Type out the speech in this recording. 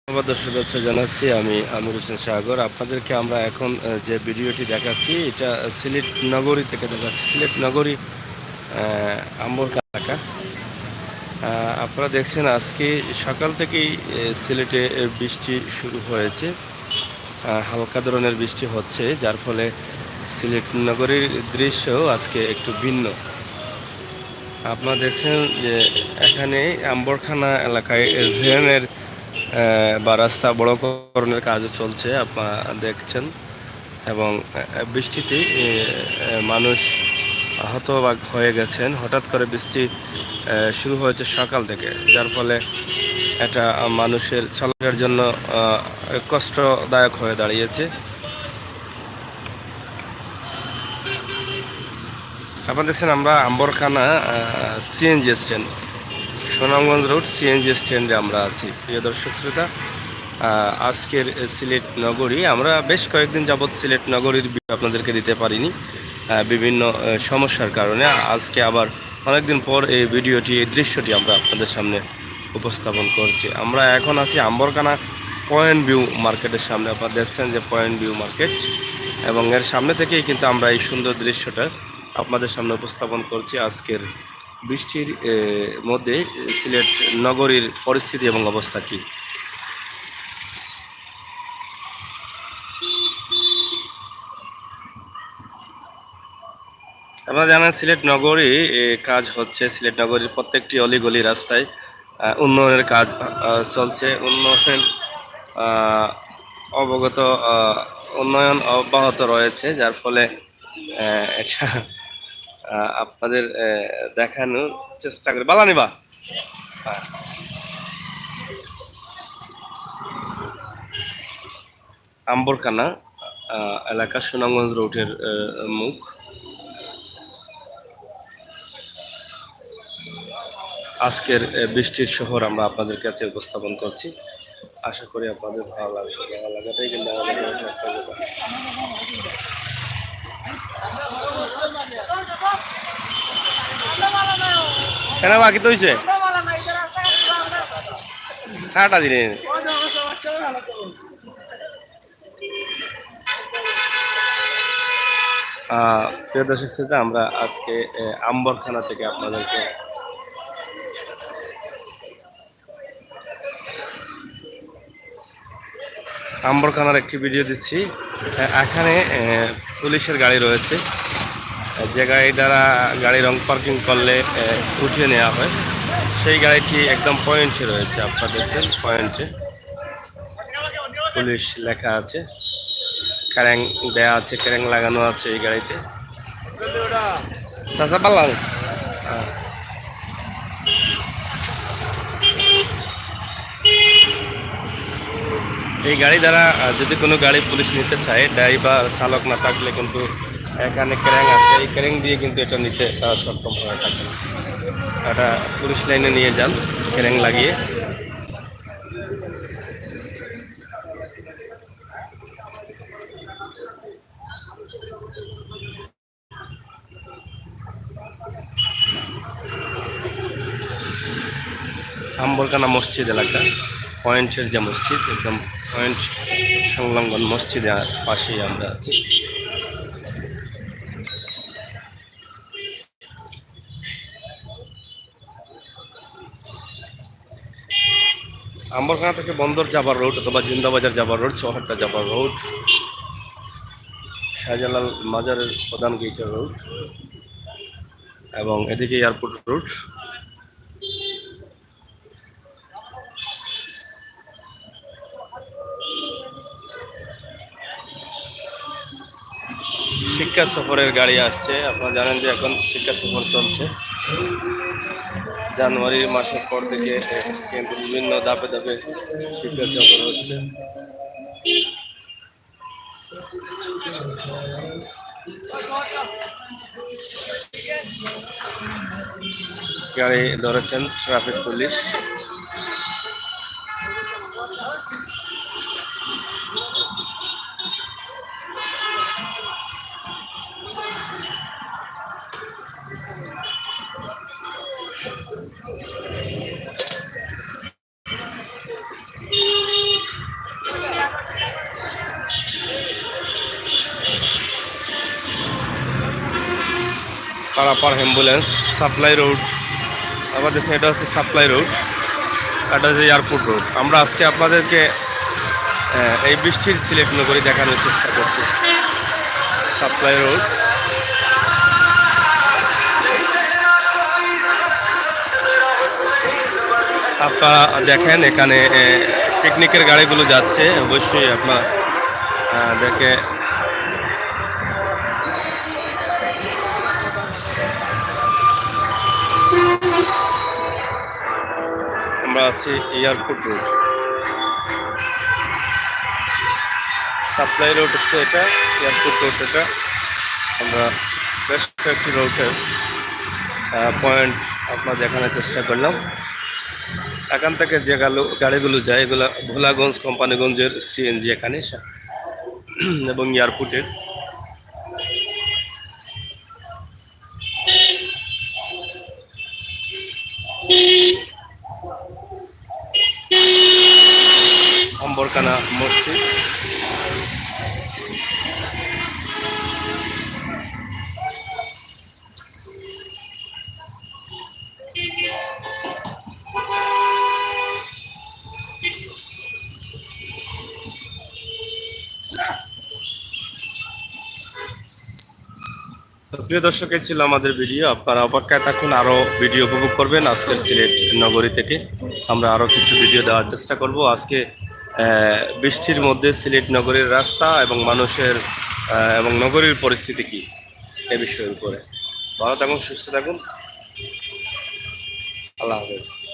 ধন্যবাদ শুভেচ্ছা জানাচ্ছি। আমি আমির হোসেন সাগর। আপনাদেরকে আমরা এখন যে ভিডিওটি দেখাচ্ছি এটা সিলেট নগরী থেকে দেখাচ্ছি। সিলেট নগরী আম্বরখানা এলাকা। আপনারা দেখছেন আজকে সকাল থেকেই সিলেটে বৃষ্টি শুরু হয়েছে। হালকা ধরনের বৃষ্টি হচ্ছে, যার ফলে সিলেট নগরীর দৃশ্য আজকে একটু ভিন্ন। আপনারা দেখছেন যে এখানে আম্বরখানা এলাকায় ড্রেনের বা রাস্তা বড়করণের কাজ চলছে, আপনারা দেখছেন। এবং বৃষ্টিতে মানুষ হতবাক হয়ে গেছেন। হঠাৎ করে বৃষ্টি শুরু হয়েছে সকাল থেকে, যার ফলে এটা মানুষের চলাফেরার জন্য কষ্টদায়ক হয়ে দাঁড়িয়েছে। আপনারা দেখছেন আমরা Ambarkhana CNG stand, Sunamganj road CNG স্ট্যান্ডে আমরা আছি। প্রিয় দর্শক শ্রোতা, আজকের সিলেট নগরী আমরা বেশ কয়েকদিন যাবৎ সিলেট নগরীর আপনাদেরকে দিতে পারিনি বিভিন্ন সমস্যার কারণে। আজকে আবার অনেকদিন পর এই ভিডিওটি, এই দৃশ্যটি আমরা আপনাদের সামনে উপস্থাপন করছি। আমরা এখন আছি আম্বরখানা পয়েন্ট ভিউ মার্কেটের সামনে। আপনারা দেখছেন যে পয়েন্ট ভিউ মার্কেট, এবং এর সামনে থেকেই কিন্তু আমরা এই সুন্দর দৃশ্যটা আপনাদের সামনে উপস্থাপন করছি। আজকের বৃষ্টির মধ্যে সিলেট নগরীর পরিস্থিতি এবং অবস্থা কী। আপনারা জানেন সিলেট নগরী কাজ হচ্ছে। সিলেট নগরীর প্রত্যেকটি অলিগলি রাস্তায় উন্নয়নের কাজ চলছে। উন্নয়ন আহ, অবগত উন্নয়ন অব্যাহত রয়েছে, যার ফলে এটা আপনাদের দেখানোর চেষ্টা করি। বালানিবা আম্বরখানা এলাকা, সুনামগঞ্জ রোডের মুখ। আজকের বৃষ্টির শহর আমরা আপনাদের কাছে উপস্থাপন করছি। আশা করি আপনাদের ভালো লাগবে। ভালো লাগাটাই কিন্তু আমাদের একটা ব্যাপার। কেন বাকি তো হয়েছে সারাটা দিনে। প্রিয় দর্শক শ্রোতা, আমরা আজকে আম্বরখানা থেকে আপনাদেরকে আম্বরখানার একটি ভিডিও দিচ্ছি। এখানে পুলিশের গাড়ি রয়েছে, যে গাড়ি দ্বারা গাড়ি রং পার্কিং করলে উঠিয়ে নেওয়া হয়, সেই গাড়িটি একদম পয়েন্টে রয়েছে। আপনারা দেখছেন পয়েন্টে পুলিশ লেখা আছে, ক্যারেং দেয়া আছে, ক্যারেং লাগানো আছে এই গাড়িতে। চাচা পারলাম এই গাড়ি দ্বারা যদি কোনো গাড়ি পুলিশ নিতে চায়, ড্রাইভার চালক না থাকলে কিন্তু এখানে ক্যারেং আছে, এই ক্যারেং দিয়ে কিন্তু এটা নিতে সক্ষম হয়ে থাকে। এটা পুলিশ লাইনে নিয়ে যান ক্যারেং লাগিয়ে। আম্বরখানা মসজিদ এলাকা, পয়েন্টের যে মসজিদ, একদম পয়েন্ট সংলগ্ন মসজিদের পাশেই আমরা আছি। আম্বরখানা থেকে বন্দর যাবার রোড অথবা জিন্দাবাজার যাবার রোড, চৌহাট্টা যাবার রোড, শাহজালাল মাজারের প্রধান গেটের রোড, এবং এদিকে এয়ারপোর্ট রোড। শিক্ষা সফরের গাড়ি আসছে। আপনারা জানেন যে এখন শিক্ষা সফর চলছে। জানুয়ারি মাসের পর থেকে কিন্তু বিভিন্ন ধাপে ধাপে শিক্ষা সফর হচ্ছে। গাড়ি ধরেছেন ট্রাফিক পুলিশ। পারাপার অ্যাম্বুলেন্স, সাপ্লাই রোড। আমাদের এটা হচ্ছে সাপ্লাই রোড, এটা হচ্ছে এয়ারপোর্ট রোড। আমরা আজকে আপনাদেরকে এই বৃষ্টির সিলেট নগরী দেখানোর চেষ্টা করছি। সাপ্লাই রোড, আপনারা দেখেন এখানে পিকনিকের গাড়িগুলো যাচ্ছে, অবশ্যই আপনার দেখে আমরা আছি এয়ারপোর্ট রোড। সাপ্লাই রোড হচ্ছে এটা, এয়ারপোর্ট রোড এটা। আমরা বেশ কয়েকটি রোডের পয়েন্ট আপনার দেখানোর চেষ্টা করলাম। এখান থেকে যে গাড়িগুলো যায় এগুলো ভোলাগঞ্জ, কোম্পানিগঞ্জের সিএনজি এখানে এবং এয়ারপোর্টের। অম্বরকানা মসজিদ, তো প্রিয় দর্শক, এই ছিল আমাদের ভিডিও। আপনারা অপেক্ষায় থাকুন, আরও ভিডিও উপভোগ করবেন আজকের সিলেট নগরী থেকে। আমরা আরও কিছু ভিডিও দেওয়ার চেষ্টা করব আজকে বৃষ্টির মধ্যে সিলেট নগরীর রাস্তা এবং মানুষের এবং নগরীর পরিস্থিতি কী এ বিষয়ের উপরে। ভালো থাকুন, সুস্থ থাকুন, আল্লাহ হাফেজ।